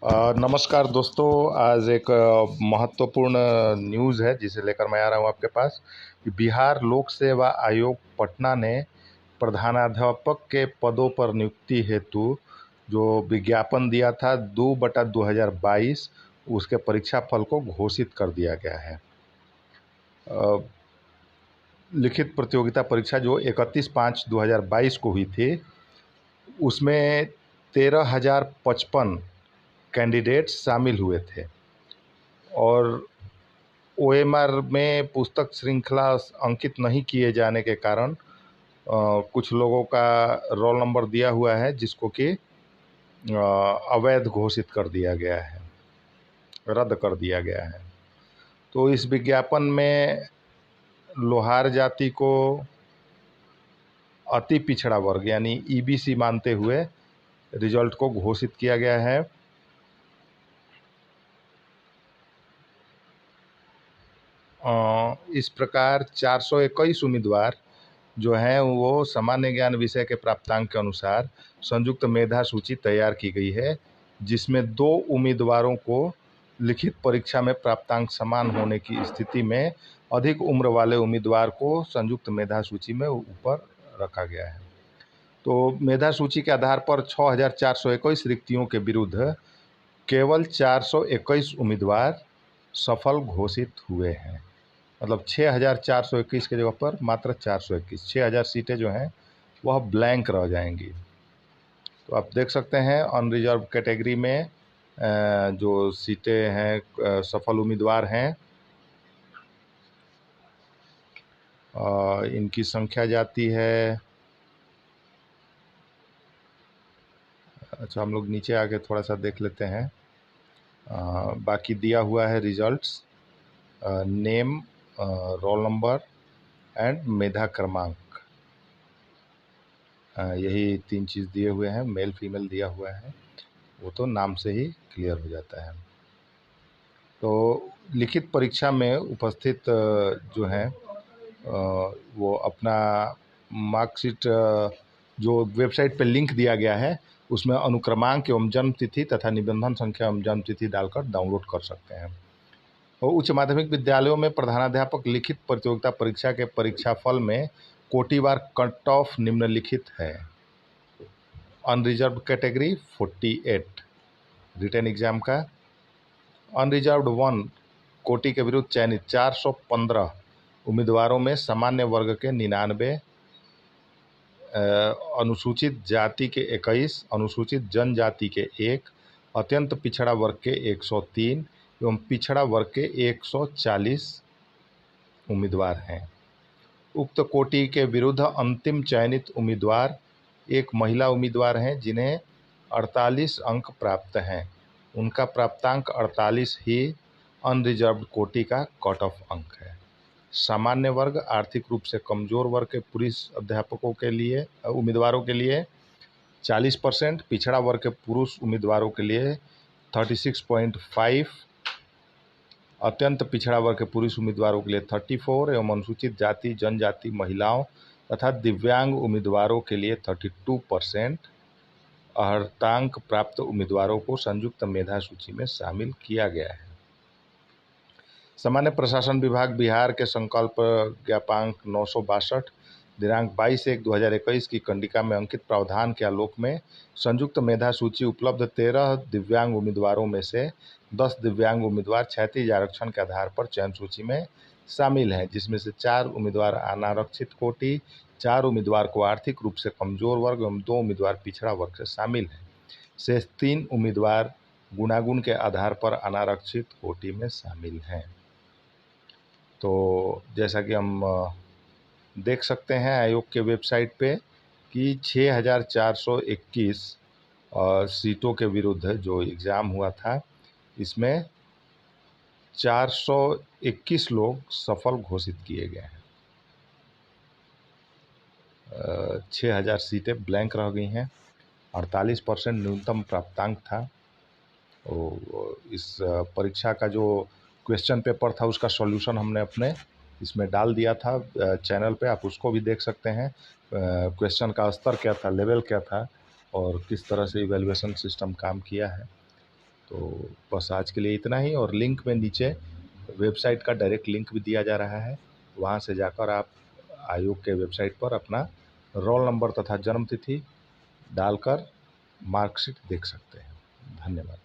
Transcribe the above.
नमस्कार दोस्तों। आज एक महत्वपूर्ण न्यूज़ है जिसे लेकर मैं आ रहा हूँ आपके पास कि बिहार लोक सेवा आयोग पटना ने प्रधानाध्यापक के पदों पर नियुक्ति हेतु जो विज्ञापन दिया था 2/2022 उसके परीक्षा फल को घोषित कर दिया गया है। लिखित प्रतियोगिता परीक्षा जो 31/5/2022 को हुई थी उसमें 13,055 कैंडिडेट शामिल हुए थे और ओएमआर में पुस्तक श्रृंखला अंकित नहीं किए जाने के कारण कुछ लोगों का रोल नंबर दिया हुआ है जिसको कि अवैध घोषित कर दिया गया है, रद्द कर दिया गया है। तो इस विज्ञापन में लोहार जाति को अति पिछड़ा वर्ग यानी ईबीसी मानते हुए रिजल्ट को घोषित किया गया है। इस प्रकार 421 उम्मीदवार जो हैं वो सामान्य ज्ञान विषय के प्राप्तांक के अनुसार संयुक्त मेधा सूची तैयार की गई है, जिसमें 2 उम्मीदवारों को लिखित परीक्षा में प्राप्तांक समान होने की स्थिति में अधिक उम्र वाले उम्मीदवार को संयुक्त मेधा सूची में ऊपर रखा गया है। तो मेधा सूची के आधार पर 6,421 रिक्तियों के विरुद्ध केवल 421 उम्मीदवार सफल घोषित हुए हैं। मतलब 6,421 की जगह पर मात्र 421, 6,000 सीटें जो हैं वह ब्लैंक रह जाएंगी। तो आप देख सकते हैं अनरिजर्व कैटेगरी में जो सीटें हैं सफल उम्मीदवार हैं इनकी संख्या जाती है। अच्छा, हम लोग नीचे आके थोड़ा सा देख लेते हैं। बाकी दिया हुआ है results, name, roll number and मेधा क्रमांक, यही 3 चीज़ दिए हुए हैं। मेल फीमेल दिया हुआ है, वो तो नाम से ही क्लियर हो जाता है। तो लिखित परीक्षा में उपस्थित जो हैं वो अपना मार्कशीट जो वेबसाइट पे लिंक दिया गया है उसमें अनुक्रमांक एवं जन्म तिथि तथा निबंधन संख्या एवं जन्म तिथि डालकर डाउनलोड कर सकते हैं। और उच्च माध्यमिक विद्यालयों में प्रधानाध्यापक लिखित प्रतियोगिता परीक्षा के परीक्षाफल में कोटिवार कट ऑफ निम्नलिखित है। अनरिजर्व कैटेगरी 48 रिटन एग्जाम का, अनरिजर्व्ड 1 कोटि के विरुद्ध चयनित 415 उम्मीदवारों में सामान्य वर्ग के 99, अनुसूचित जाति के 21, अनुसूचित जनजाति के 1, अत्यंत पिछड़ा वर्ग के 103 एवं पिछड़ा वर्ग के 140 उम्मीदवार हैं। उक्त कोटि के विरुद्ध अंतिम चयनित उम्मीदवार एक महिला उम्मीदवार हैं जिन्हें 48 अंक प्राप्त हैं। उनका प्राप्तांक 48 ही अनरिजर्व्ड कोटि का कट ऑफ अंक है। सामान्य वर्ग आर्थिक रूप से कमजोर वर्ग के पुरुष अध्यापकों के लिए उम्मीदवारों के लिए 40%, पिछड़ा वर्ग के पुरुष उम्मीदवारों के लिए 36.5, अत्यंत पिछड़ा वर्ग के पुरुष उम्मीदवारों के लिए 34 एवं अनुसूचित जाति जनजाति महिलाओं तथा दिव्यांग उम्मीदवारों के लिए 32% अर्हतांक प्राप्त उम्मीदवारों को संयुक्त मेधा सूची में शामिल किया गया है। सामान्य प्रशासन विभाग बिहार के संकल्प ज्ञापांक 962 दिनांक 22/1/2021 की कंडिका में अंकित प्रावधान के आलोक में संयुक्त मेधा सूची उपलब्ध 13 दिव्यांग उम्मीदवारों में से 10 दिव्यांग उम्मीदवार क्षैतिज आरक्षण के आधार पर चयन सूची में शामिल हैं, जिसमें से 4 उम्मीदवार अनारक्षित कोटि, 4 उम्मीदवार को आर्थिक रूप से कमजोर वर्ग एवं 2 उम्मीदवार पिछड़ा वर्ग से शामिल हैं। शेष 3 उम्मीदवार गुणागुण के आधार पर अनारक्षित कोटि में शामिल हैं। तो जैसा कि हम देख सकते हैं आयोग के वेबसाइट पे कि 6,421 सीटों के विरुद्ध जो एग्ज़ाम हुआ था इसमें 421 लोग सफल घोषित किए गए हैं। 6,000 सीटें ब्लैंक रह गई हैं। 48% न्यूनतम प्राप्तांक था। और इस परीक्षा का जो क्वेश्चन पेपर था उसका सॉल्यूशन हमने अपने इसमें डाल दिया था चैनल पे, आप उसको भी देख सकते हैं। क्वेश्चन का स्तर क्या था, लेवल क्या था और किस तरह से इवैल्यूएशन सिस्टम काम किया है। तो बस आज के लिए इतना ही। और लिंक में नीचे वेबसाइट का डायरेक्ट लिंक भी दिया जा रहा है, वहाँ से जाकर आप आयोग के वेबसाइट पर अपना रोल नंबर तथा जन्म तिथि डालकर मार्कशीट देख सकते हैं। धन्यवाद।